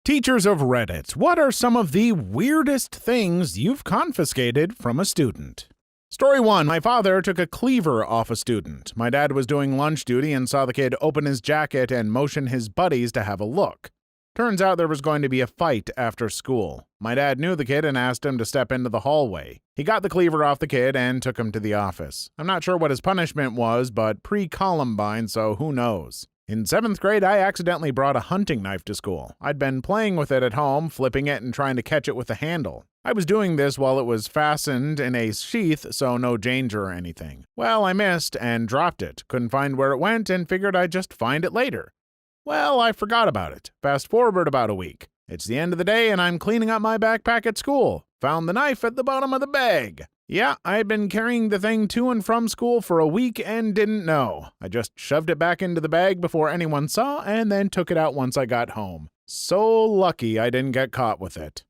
Teachers of Reddit, what are some of the weirdest things you've confiscated from a student? Story 1. My father took a cleaver off a student. My dad was doing lunch duty and saw the kid open his jacket and motion his buddies to have a look. Turns out there was going to be a fight after school. My dad knew the kid and asked him to step into the hallway. He got the cleaver off the kid and took him to the office. I'm not sure what his punishment was, but pre-Columbine, so who knows. In 7th grade, I accidentally brought a hunting knife to school. I'd been playing with it at home, flipping it and trying to catch it with the handle. I was doing this while it was fastened in a sheath, so no danger or anything. Well, I missed and dropped it. Couldn't find where it went and figured I'd just find it later. Well, I forgot about it. Fast forward about a week. It's the end of the day and I'm cleaning up my backpack at school. Found the knife at the bottom of the bag. Yeah, I'd been carrying the thing to and from school for a week and didn't know. I just shoved it back into the bag before anyone saw and then took it out once I got home. So lucky I didn't get caught with it.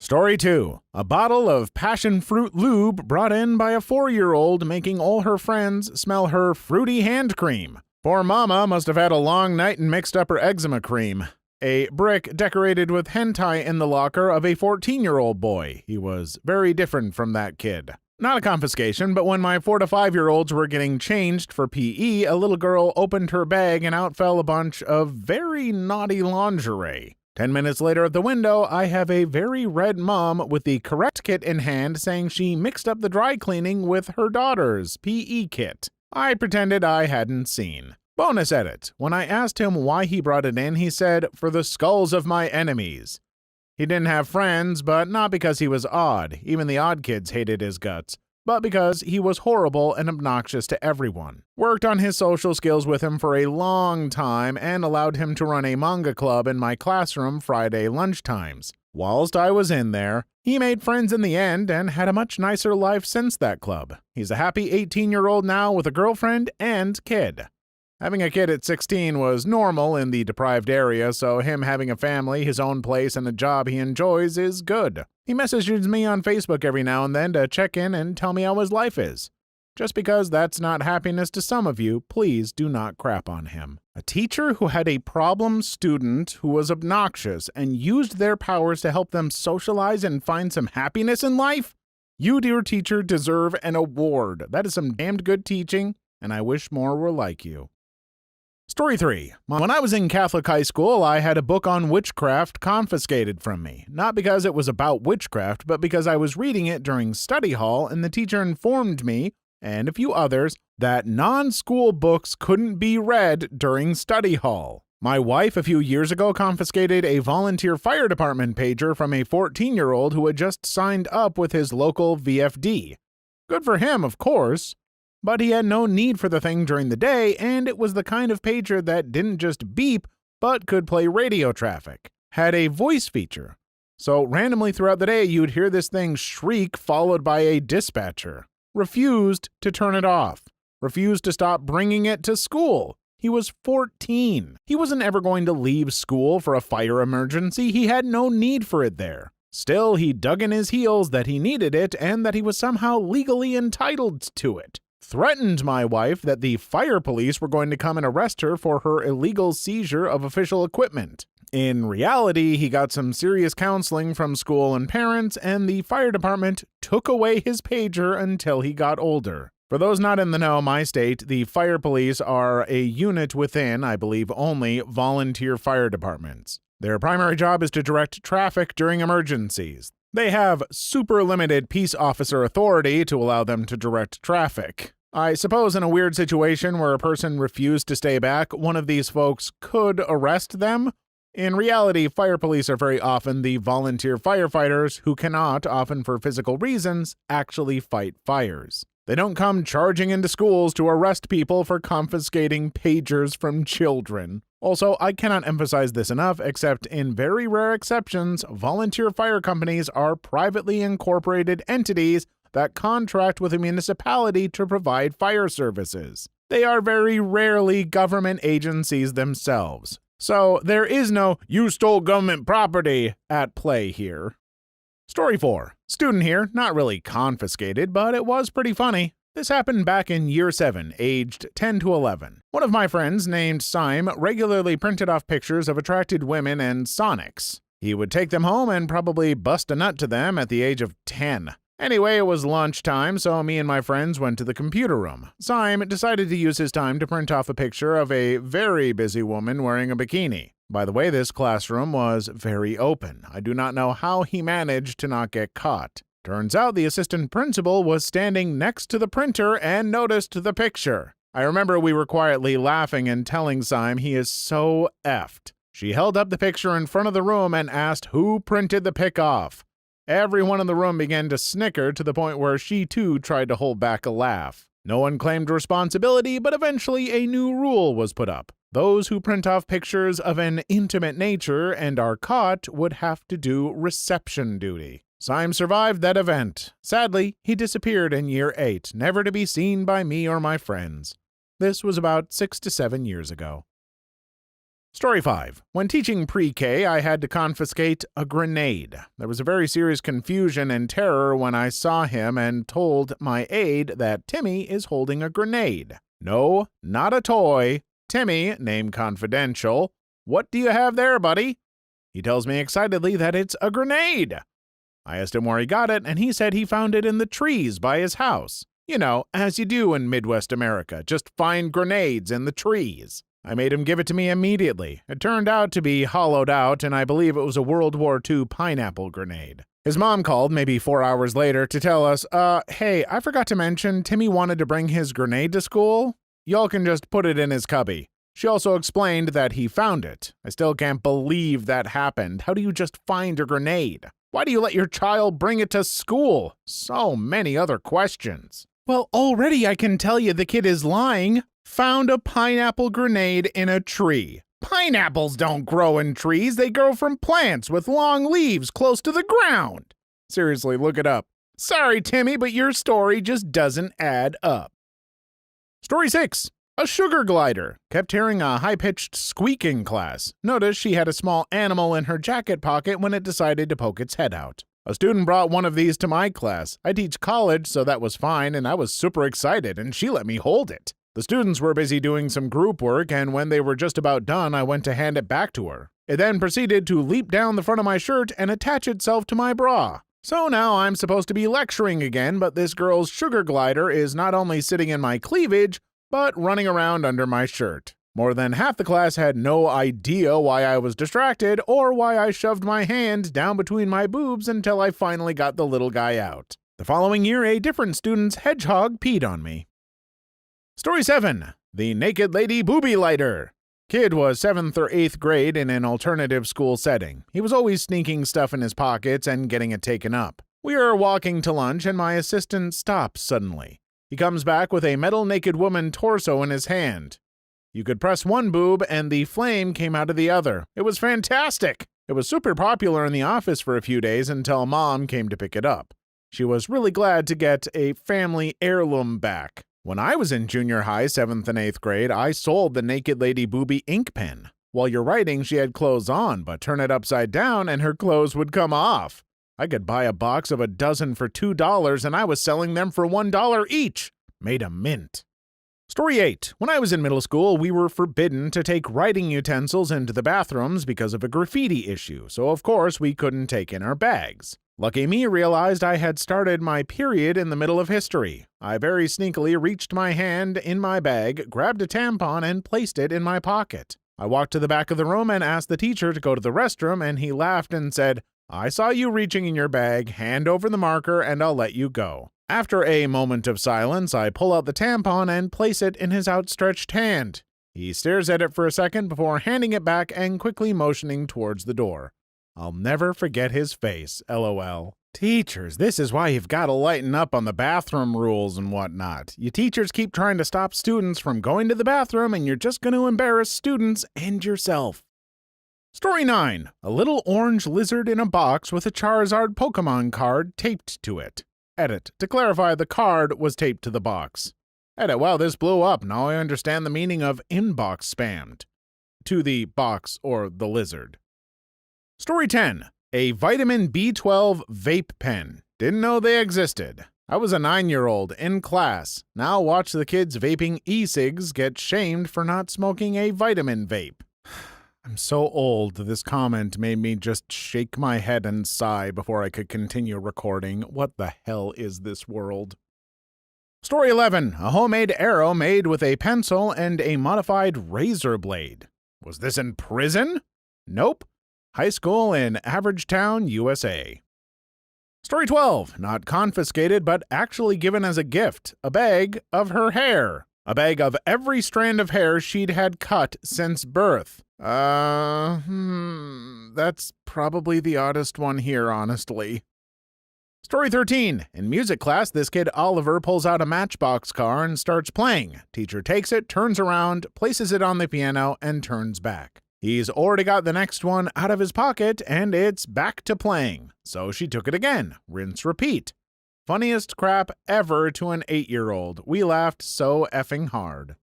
Story 2. A bottle of passion fruit lube brought in by a 4-year-old, making all her friends smell her fruity hand cream. Poor mama must have had a long night and mixed up her eczema cream. A brick decorated with hentai in the locker of a 14-year-old boy. He was very different from that kid. Not a confiscation, but when my 4 to 5-year-olds were getting changed for PE, a little girl opened her bag and out fell a bunch of very naughty lingerie. 10 minutes later at the window, I have a very red mom with the correct kit in hand saying she mixed up the dry cleaning with her daughter's PE kit. I pretended I hadn't seen. Bonus edit. When I asked him why he brought it in, he said, "For the skulls of my enemies." He didn't have friends, but not because he was odd. Even the odd kids hated his guts. But because he was horrible and obnoxious to everyone. Worked on his social skills with him for a long time and allowed him to run a manga club in my classroom Friday lunchtimes. Whilst I was in there, he made friends in the end and had a much nicer life since that club. He's a happy 18-year-old now with a girlfriend and kid. Having a kid at 16 was normal in the deprived area, so him having a family, his own place, and a job he enjoys is good. He messages me on Facebook every now and then to check in and tell me how his life is. Just because that's not happiness to some of you, please do not crap on him. A teacher who had a problem student who was obnoxious and used their powers to help them socialize and find some happiness in life? You, dear teacher, deserve an award. That is some damned good teaching, and I wish more were like you. Story 3. When I was in Catholic high school, I had a book on witchcraft confiscated from me. Not because it was about witchcraft, but because I was reading it during study hall and the teacher informed me, and a few others, that non-school books couldn't be read during study hall. My wife, a few years ago, confiscated a volunteer fire department pager from a 14-year-old who had just signed up with his local VFD. Good for him, of course. But he had no need for the thing during the day, and it was the kind of pager that didn't just beep, but could play radio traffic. Had a voice feature. So randomly throughout the day, you'd hear this thing shriek followed by a dispatcher. Refused to turn it off. Refused to stop bringing it to school. He was 14. He wasn't ever going to leave school for a fire emergency. He had no need for it there. Still, he dug in his heels that he needed it and that he was somehow legally entitled to it. Threatened my wife that the fire police were going to come and arrest her for her illegal seizure of official equipment. In reality, he got some serious counseling from school and parents, and the fire department took away his pager until he got older. For those not in the know, my state, the fire police are a unit within, I believe, only volunteer fire departments. Their primary job is to direct traffic during emergencies. They have super limited peace officer authority to allow them to direct traffic. I suppose in a weird situation where a person refused to stay back, one of these folks could arrest them. In reality, fire police are very often the volunteer firefighters who cannot, often for physical reasons, actually fight fires. They don't come charging into schools to arrest people for confiscating pagers from children. Also, I cannot emphasize this enough, except in very rare exceptions, volunteer fire companies are privately incorporated entities that contract with a municipality to provide fire services. They are very rarely government agencies themselves. So there is no "you stole government property" at play here. Story 4. Student here, not really confiscated, but it was pretty funny. This happened back in year 7, aged 10 to 11. One of my friends, named Syme, regularly printed off pictures of attracted women and Sonics. He would take them home and probably bust a nut to them at the age of 10. Anyway, it was lunchtime, so me and my friends went to the computer room. Syme decided to use his time to print off a picture of a very busy woman wearing a bikini. By the way, this classroom was very open. I do not know how he managed to not get caught. Turns out the assistant principal was standing next to the printer and noticed the picture. I remember we were quietly laughing and telling Syme he is so effed. She held up the picture in front of the room and asked who printed the pic off. Everyone in the room began to snicker to the point where she too tried to hold back a laugh. No one claimed responsibility, but eventually a new rule was put up. Those who print off pictures of an intimate nature and are caught would have to do reception duty. Syme survived that event. Sadly, he disappeared in year 8, never to be seen by me or my friends. This was about 6 to 7 years ago. Story 5. When teaching pre-K, I had to confiscate a grenade. There was a very serious confusion and terror when I saw him and told my aide that Timmy is holding a grenade. No, not a toy. Timmy, name confidential. What do you have there, buddy? He tells me excitedly that it's a grenade. I asked him where he got it, and he said he found it in the trees by his house. You know, as you do in Midwest America, just find grenades in the trees. I made him give it to me immediately. It turned out to be hollowed out, and I believe it was a World War II pineapple grenade. His mom called maybe 4 hours later to tell us, hey, I forgot to mention Timmy wanted to bring his grenade to school. Y'all can just put it in his cubby. She also explained that he found it. I still can't believe that happened. How do you just find a grenade? Why do you let your child bring it to school? So many other questions. Well, already I can tell you the kid is lying. Found a pineapple grenade in a tree. Pineapples don't grow in trees. They grow from plants with long leaves close to the ground. Seriously, look it up. Sorry, Timmy, but your story just doesn't add up. Story 6. A sugar glider. Kept hearing a high-pitched squeak in class. Noticed she had a small animal in her jacket pocket when it decided to poke its head out. A student brought one of these to my class. I teach college, so that was fine, and I was super excited, and she let me hold it. The students were busy doing some group work, and when they were just about done, I went to hand it back to her. It then proceeded to leap down the front of my shirt and attach itself to my bra. So now I'm supposed to be lecturing again, but this girl's sugar glider is not only sitting in my cleavage, but running around under my shirt. More than half the class had no idea why I was distracted or why I shoved my hand down between my boobs until I finally got the little guy out. The following year, a different student's hedgehog peed on me. Story 7. The Naked Lady Booby Lighter. Kid was 7th or 8th grade in an alternative school setting. He was always sneaking stuff in his pockets and getting it taken up. We are walking to lunch and my assistant stops suddenly. He comes back with a metal naked woman torso in his hand. You could press one boob and the flame came out of the other. It was fantastic. It was super popular in the office for a few days until Mom came to pick it up. She was really glad to get a family heirloom back. When I was in junior high, 7th and 8th grade, I sold the Naked Lady Booby ink pen. While you're writing, she had clothes on, but turn it upside down and her clothes would come off. I could buy a box of a dozen for $2 and I was selling them for $1 each. Made a mint. Story 8. When I was in middle school, we were forbidden to take writing utensils into the bathrooms because of a graffiti issue, so of course we couldn't take in our bags. Lucky me realized I had started my period in the middle of history. I very sneakily reached my hand in my bag, grabbed a tampon, and placed it in my pocket. I walked to the back of the room and asked the teacher to go to the restroom, and he laughed and said, "I saw you reaching in your bag, hand over the marker, and I'll let you go." After a moment of silence, I pull out the tampon and place it in his outstretched hand. He stares at it for a second before handing it back and quickly motioning towards the door. I'll never forget his face, LOL. Teachers, this is why you've got to lighten up on the bathroom rules and whatnot. You teachers keep trying to stop students from going to the bathroom and you're just going to embarrass students and yourself. Story 9. A little orange lizard in a box with a Charizard Pokemon card taped to it. Edit. To clarify, the card was taped to the box. Edit. Wow, this blew up. Now I understand the meaning of inbox spammed. To the box or the lizard. Story 10. A vitamin B12 vape pen. Didn't know they existed. I was a 9-year-old in class. Now watch the kids vaping e-cigs get shamed for not smoking a vitamin vape. I'm so old, this comment made me just shake my head and sigh before I could continue recording. What the hell is this world? Story 11. A homemade arrow made with a pencil and a modified razor blade. Was this in prison? Nope. High school in Average Town, USA. Story 12. Not confiscated, but actually given as a gift. A bag of her hair. A bag of every strand of hair she'd had cut since birth. That's probably the oddest one here, honestly. Story 13. In music class, this kid Oliver pulls out a Matchbox car and starts playing. Teacher takes it, turns around, places it on the piano, and turns back. He's already got the next one out of his pocket, and it's back to playing. So she took it again. Rinse, repeat. Funniest crap ever to an 8-year-old. We laughed so effing hard.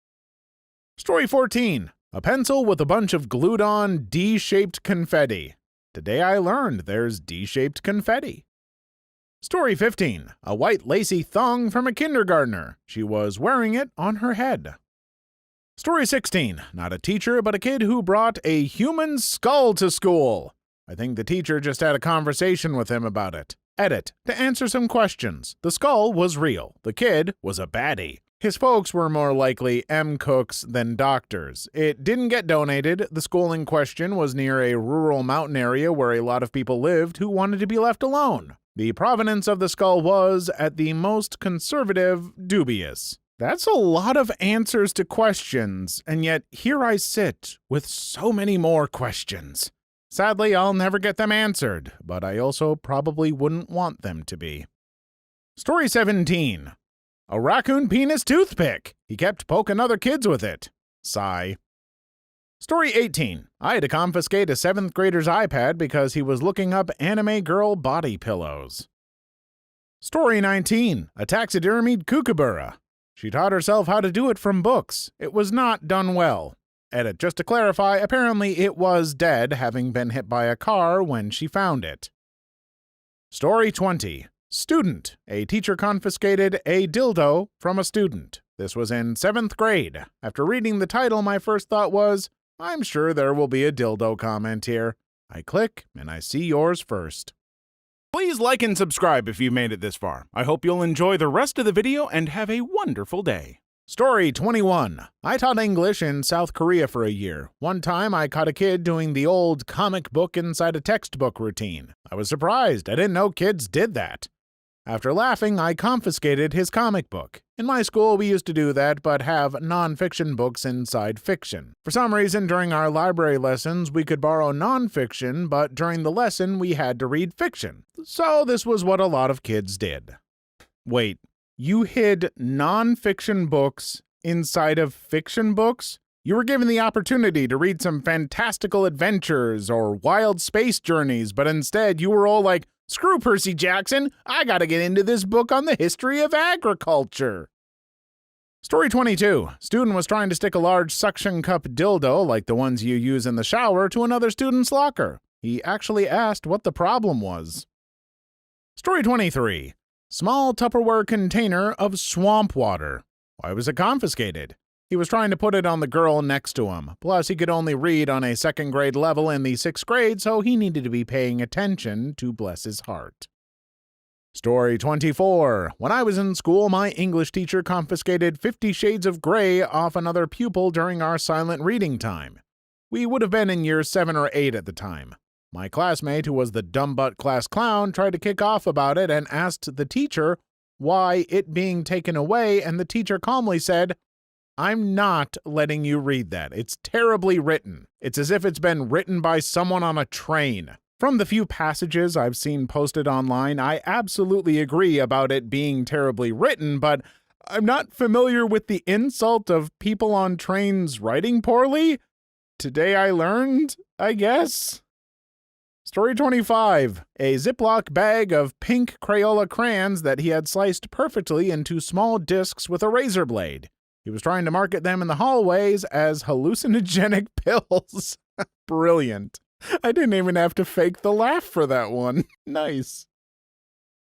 Story 14. A pencil with a bunch of glued-on D-shaped confetti. Today I learned there's D-shaped confetti. Story 15. A white lacy thong from a kindergartner. She was wearing it on her head. Story 16. Not a teacher, but a kid who brought a human skull to school. I think the teacher just had a conversation with him about it. Edit. To answer some questions. The skull was real. The kid was a baddie. His folks were more likely cooks than doctors. It didn't get donated. The school in question was near a rural mountain area where a lot of people lived who wanted to be left alone. The provenance of the skull was, at the most conservative, dubious. That's a lot of answers to questions, and yet here I sit with so many more questions. Sadly, I'll never get them answered, but I also probably wouldn't want them to be. Story 17. A raccoon penis toothpick. He kept poking other kids with it. Sigh. Story 18. I had to confiscate a 7th grader's iPad because he was looking up anime girl body pillows. Story 19. A taxidermied kookaburra. She taught herself how to do it from books. It was not done well. Edit. Just to clarify, apparently it was dead, having been hit by a car when she found it. Story 20. Student. A teacher confiscated a dildo from a student. This was in 7th grade. After reading the title, my first thought was, I'm sure there will be a dildo comment here. I click, and I see yours first. Please like and subscribe if you've made it this far. I hope you'll enjoy the rest of the video and have a wonderful day. Story 21. I taught English in South Korea for a year. One time I caught a kid doing the old comic book inside a textbook routine. I was surprised. I didn't know kids did that. After laughing, I confiscated his comic book. In my school, we used to do that, but have non-fiction books inside fiction. For some reason, during our library lessons, we could borrow non-fiction, but during the lesson, we had to read fiction. So this was what a lot of kids did. Wait, you hid non-fiction books inside of fiction books? You were given the opportunity to read some fantastical adventures or wild space journeys, but instead you were all like, screw Percy Jackson, I gotta get into this book on the history of agriculture. Story 22. Student was trying to stick a large suction cup dildo, like the ones you use in the shower, to another student's locker. He actually asked what the problem was. Story 23. Small Tupperware container of swamp water. Why was it confiscated? He was trying to put it on the girl next to him. Plus, he could only read on a 2nd grade level in the 6th grade, so he needed to be paying attention to bless his heart. Story 24. When I was in school, my English teacher confiscated 50 Shades of Grey off another pupil during our silent reading time. We would have been in year 7 or 8 at the time. My classmate, who was the dumb-butt class clown, tried to kick off about it and asked the teacher why it being taken away, and the teacher calmly said, I'm not letting you read that. It's terribly written. It's as if it's been written by someone on a train. From the few passages I've seen posted online, I absolutely agree about it being terribly written, but I'm not familiar with the insult of people on trains writing poorly. Today I learned, I guess. Story 25. A Ziploc bag of pink Crayola crayons that he had sliced perfectly into small discs with a razor blade. He was trying to market them in the hallways as hallucinogenic pills. Brilliant. I didn't even have to fake the laugh for that one. Nice.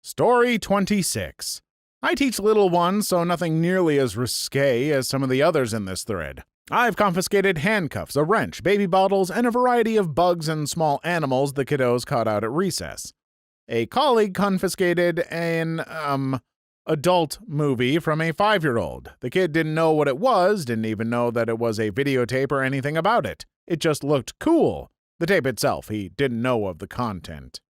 Story 26. I teach little ones, so nothing nearly as risque as some of the others in this thread. I've confiscated handcuffs, a wrench, baby bottles, and a variety of bugs and small animals the kiddos caught out at recess. A colleague confiscated an, adult movie from a 5-year-old. The kid didn't know what it was, didn't even know that it was a videotape or anything about it. It just looked cool. The tape itself, he didn't know of the content.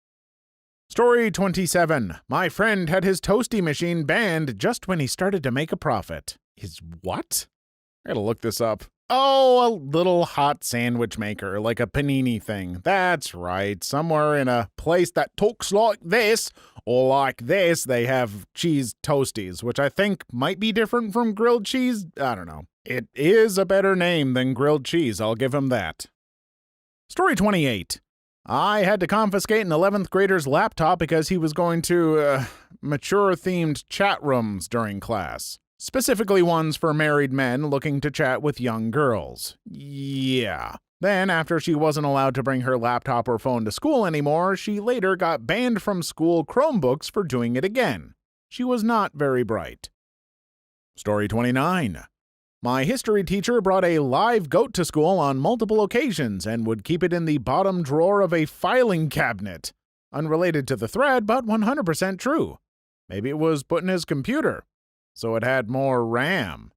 Story 27. My friend had his toasty machine banned just when he started to make a profit. His what? I gotta look this up. Oh, a little hot sandwich maker, like a panini thing. That's right. Somewhere in a place that talks like this, or like this, they have cheese toasties, which I think might be different from grilled cheese. I don't know. It is a better name than grilled cheese, I'll give him that. Story 28. I had to confiscate an 11th grader's laptop because he was going to, mature-themed chat rooms during class. Specifically ones for married men looking to chat with young girls. Yeah. Then, after she wasn't allowed to bring her laptop or phone to school anymore, she later got banned from school Chromebooks for doing it again. She was not very bright. Story 29. My history teacher brought a live goat to school on multiple occasions and would keep it in the bottom drawer of a filing cabinet. Unrelated to the thread, but 100% true. Maybe it was put in his computer, so it had more RAM.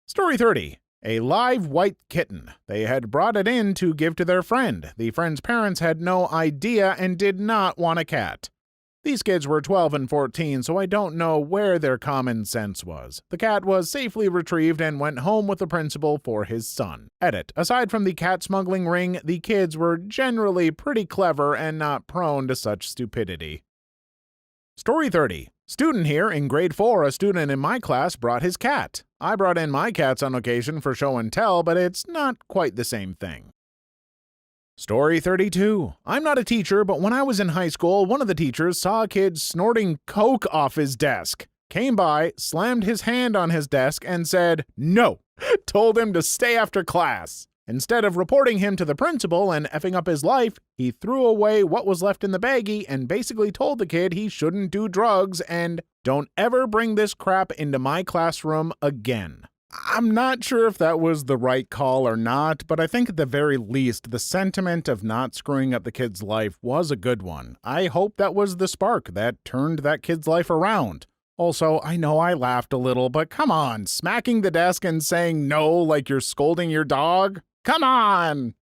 Story 30. A live white kitten. They had brought it in to give to their friend. The friend's parents had no idea and did not want a cat. These kids were 12 and 14, so I don't know where their common sense was. The cat was safely retrieved and went home with the principal for his son. Edit. Aside from the cat smuggling ring, the kids were generally pretty clever and not prone to such stupidity. Story 30. Student here in grade 4, a student in my class brought his cat. I brought in my cats on occasion for show and tell, but it's not quite the same thing. Story 32. I'm not a teacher, but when I was in high school, one of the teachers saw a kid snorting coke off his desk, came by, slammed his hand on his desk, and said, "No," told him to stay after class. Instead of reporting him to the principal and effing up his life, he threw away what was left in the baggie and basically told the kid he shouldn't do drugs and don't ever bring this crap into my classroom again. I'm not sure if that was the right call or not, but I think at the very least, the sentiment of not screwing up the kid's life was a good one. I hope that was the spark that turned that kid's life around. Also, I know I laughed a little, but come on, smacking the desk and saying no like you're scolding your dog? Come on!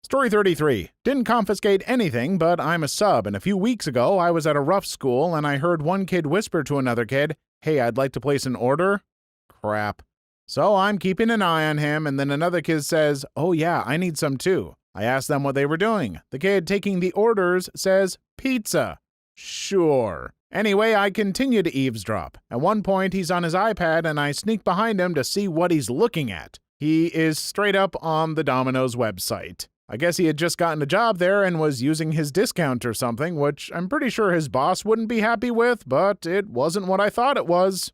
Story 33. Didn't confiscate anything, but I'm a sub, and a few weeks ago I was at a rough school and I heard one kid whisper to another kid, "Hey, I'd like to place an order." Crap. So I'm keeping an eye on him, and then another kid says, "Oh yeah, I need some too." I asked them what they were doing. The kid taking the orders says, "Pizza." Sure. Anyway, I continue to eavesdrop. At one point, he's on his iPad, and I sneak behind him to see what he's looking at. He is straight up on the Domino's website. I guess he had just gotten a job there and was using his discount or something, which I'm pretty sure his boss wouldn't be happy with, but it wasn't what I thought it was.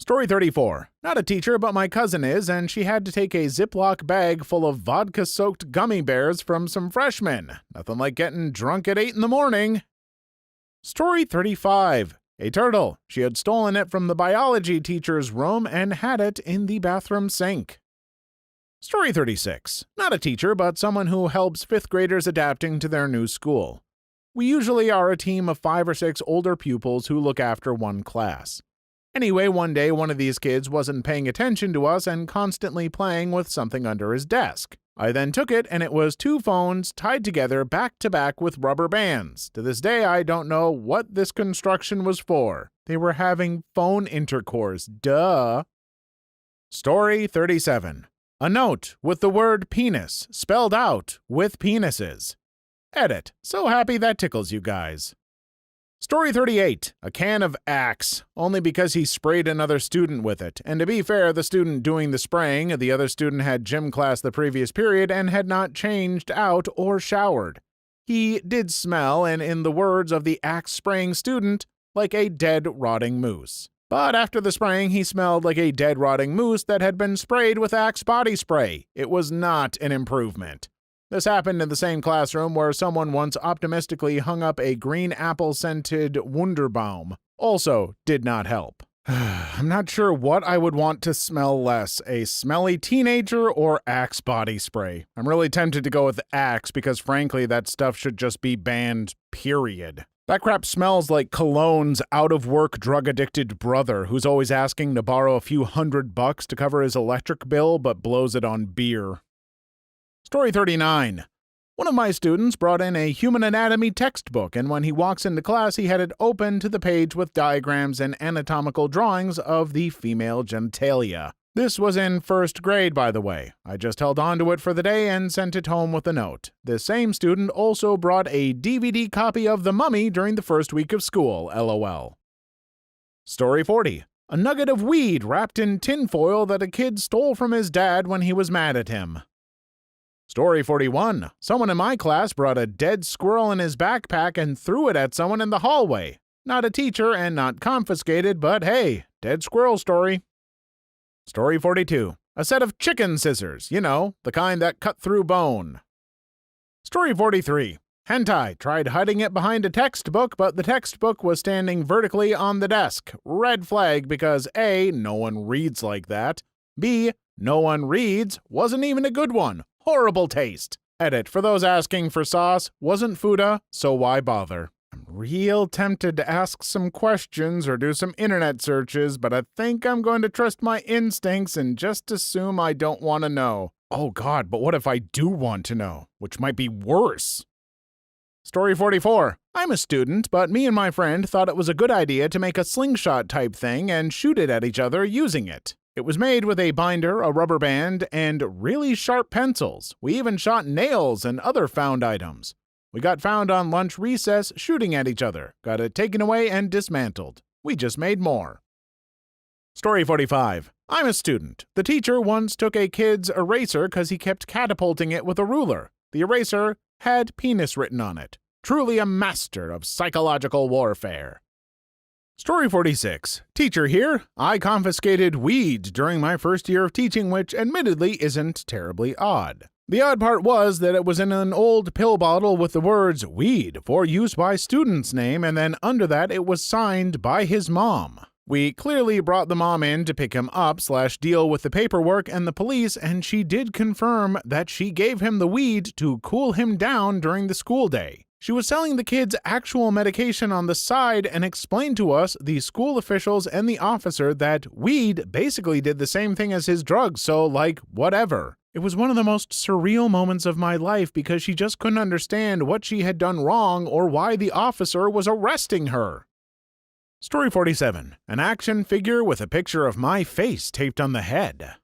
Story 34. Not a teacher, but my cousin is, and she had to take a Ziploc bag full of vodka-soaked gummy bears from some freshmen. Nothing like getting drunk at 8 in the morning. Story 35. A turtle. She had stolen it from the biology teacher's room and had it in the bathroom sink. Story 36. Not a teacher, but someone who helps 5th graders adapting to their new school. We usually are a team of 5 or 6 older pupils who look after one class. Anyway, one day one of these kids wasn't paying attention to us and constantly playing with something under his desk. I then took it, and it was 2 phones tied together back to back with rubber bands. To this day, I don't know what this construction was for. They were having phone intercourse, duh. Story 37. A note with the word penis spelled out with penises. Edit. So happy that tickles you guys. Story 38. A can of Axe, only because he sprayed another student with it. And to be fair, the student doing the spraying, the other student had gym class the previous period and had not changed out or showered. He did smell, and in the words of the Axe-spraying student, like a dead, rotting moose. But after the spraying, he smelled like a dead, rotting moose that had been sprayed with Axe body spray. It was not an improvement. This happened in the same classroom where someone once optimistically hung up a green apple-scented Wunderbaum. Also did not help. I'm not sure what I would want to smell less, a smelly teenager or Axe body spray. I'm really tempted to go with Axe because frankly that stuff should just be banned, period. That crap smells like Cologne's out-of-work drug-addicted brother who's always asking to borrow a few $100 to cover his electric bill but blows it on beer. Story 39. One of my students brought in a human anatomy textbook, and when he walks into class, he had it open to the page with diagrams and anatomical drawings of the female genitalia. This was in first grade, by the way. I just held on to it for the day and sent it home with a note. This same student also brought a DVD copy of The Mummy during the first week of school, LOL. Story 40. A nugget of weed wrapped in tinfoil that a kid stole from his dad when he was mad at him. Story 41. Someone in my class brought a dead squirrel in his backpack and threw it at someone in the hallway. Not a teacher and not confiscated, but hey, dead squirrel story. Story 42. A set of chicken scissors, you know, the kind that cut through bone. Story 43. Hentai tried hiding it behind a textbook, but the textbook was standing vertically on the desk. Red flag because A, no one reads like that. B, no one reads wasn't even a good one. Horrible taste. Edit, for those asking for sauce, wasn't Fuda, so why bother? I'm real tempted to ask some questions or do some internet searches, but I think I'm going to trust my instincts and just assume I don't want to know. Oh god, but what if I do want to know? Which might be worse. Story 44. I'm a student, but me and my friend thought it was a good idea to make a slingshot type thing and shoot it at each other using it. It was made with a binder, a rubber band, and really sharp pencils. We even shot nails and other found items. We got found on lunch recess shooting at each other, got it taken away and dismantled. We just made more. Story 45. I'm a student. The teacher once took a kid's eraser because he kept catapulting it with a ruler. The eraser had penis written on it. Truly a master of psychological warfare. Story 46. Teacher here. I confiscated weed during my first year of teaching, which admittedly isn't terribly odd. The odd part was that it was in an old pill bottle with the words "weed for use by student's name," and then under that it was signed by his mom. We clearly brought the mom in to pick him up / deal with the paperwork and the police, and she did confirm that she gave him the weed to cool him down during the school day. She was selling the kids actual medication on the side and explained to us, the school officials and the officer, that weed basically did the same thing as his drugs, so like, whatever. It was one of the most surreal moments of my life because she just couldn't understand what she had done wrong or why the officer was arresting her. Story 47. An action figure with a picture of my face taped on the head.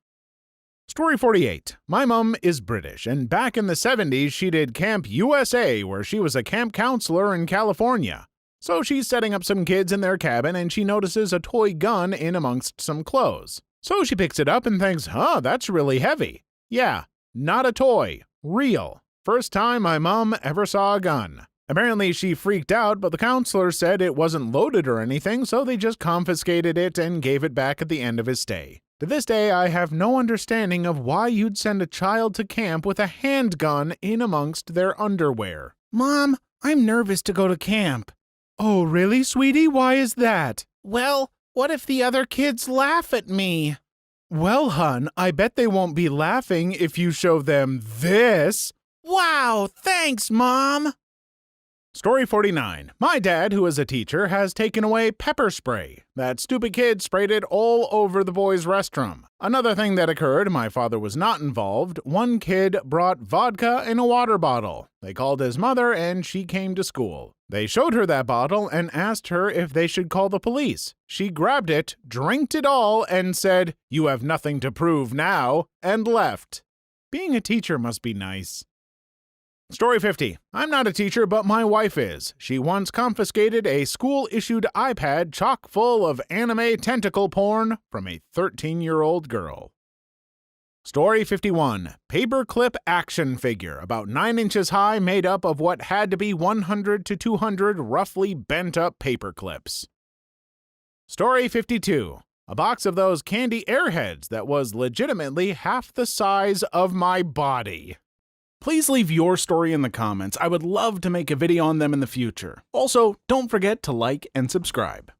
Story 48. My mum is British, and back in the 70s she did Camp USA, where she was a camp counselor in California. So she's setting up some kids in their cabin and she notices a toy gun in amongst some clothes. So she picks it up and thinks, that's really heavy. Yeah, not a toy. Real. First time my mum ever saw a gun. Apparently she freaked out, but the counselor said it wasn't loaded or anything, so they just confiscated it and gave it back at the end of his stay. To this day, I have no understanding of why you'd send a child to camp with a handgun in amongst their underwear. Mom, I'm nervous to go to camp. Oh, really, sweetie? Why is that? Well, what if the other kids laugh at me? Well, hun, I bet they won't be laughing if you show them this. Wow, thanks, Mom! Story 49. My dad, who is a teacher, has taken away pepper spray. That stupid kid sprayed it all over the boys' restroom. Another thing that occurred, my father was not involved. One kid brought vodka in a water bottle. They called his mother and she came to school. They showed her that bottle and asked her if they should call the police. She grabbed it, drank it all, and said, "You have nothing to prove now," and left. Being a teacher must be nice. Story 50. I'm not a teacher, but my wife is. She once confiscated a school-issued iPad chock full of anime tentacle porn from a 13-year-old girl. Story 51. Paperclip action figure, about 9 inches high, made up of what had to be 100 to 200 roughly bent-up paperclips. Story 52. A box of those candy airheads that was legitimately half the size of my body. Please leave your story in the comments. I would love to make a video on them in the future. Also, don't forget to like and subscribe.